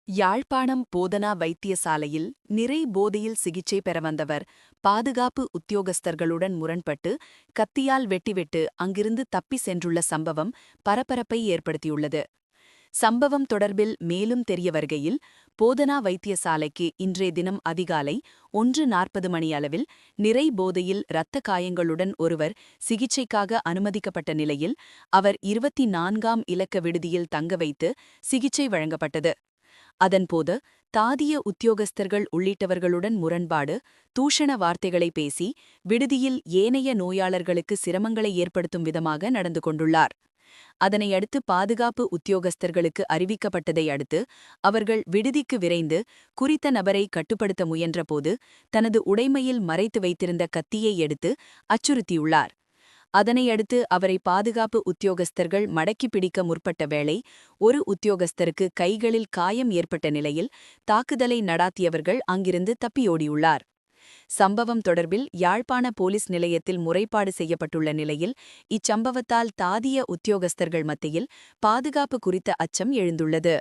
யாழ்ப்பாணம் போதனா வைத்தியசாலையில் நிறை போதையில் சிகிச்சை பெற வந்தவர் பாதுகாப்பு உத்தியோகஸ்தர்களுடன் முரண்பட்டு கத்தியால் வெட்டிவிட்டு அங்கிருந்து தப்பி சென்றுள்ள சம்பவம் பரபரப்பை ஏற்படுத்தியுள்ளது. சம்பவம் தொடர்பில் மேலும் தெரிய வருகையில், போதனா வைத்தியசாலைக்கு இன்றைய தினம் அதிகாலை 1:40 மணியளவில் நிறை போதையில் இரத்த காயங்களுடன் ஒருவர் சிகிச்சைக்காக அனுமதிக்கப்பட்ட நிலையில் அவர் 24ஆம் இலக்க விடுதியில் தங்க வைத்து சிகிச்சை வழங்கப்பட்டது. அதன்போது தாதிய உத்தியோகஸ்தர்கள் உள்ளிட்டவர்களுடன் முரண்பாடு, தூஷண வார்த்தைகளை பேசி விடுதியில் ஏனைய நோயாளர்களுக்கு சிரமங்களை ஏற்படுத்தும் விதமாக நடந்து கொண்டுள்ளார். அதனையடுத்து பாதுகாப்பு உத்தியோகஸ்தர்களுக்கு அறிவிக்கப்பட்டதை அடுத்து அவர்கள் விடுதிக்கு விரைந்து குறித்த நபரை கட்டுப்படுத்த முயன்றபோது தனது உடைமையில் மறைத்து வைத்திருந்த கத்தியை எடுத்து அச்சுறுத்தியுள்ளார். அதனையடுத்து அவரை பாதுகாப்பு உத்தியோகஸ்தர்கள் மடக்கி பிடிக்க முற்பட்ட வேளை ஒரு உத்தியோகஸ்தருக்கு கைகளில் காயம் ஏற்பட்ட நிலையில் தாக்குதலை நடாத்தியவர்கள் அங்கிருந்து தப்பியோடியுள்ளார். சம்பவம் தொடர்பில் யாழ்ப்பாண போலீஸ் நிலையத்தில் முறைப்பாடு செய்யப்பட்டுள்ள நிலையில் இச்சம்பவத்தால் தாதிய உத்தியோகஸ்தர்கள் மத்தியில் பாதுகாப்பு குறித்த அச்சம் எழுந்துள்ளது.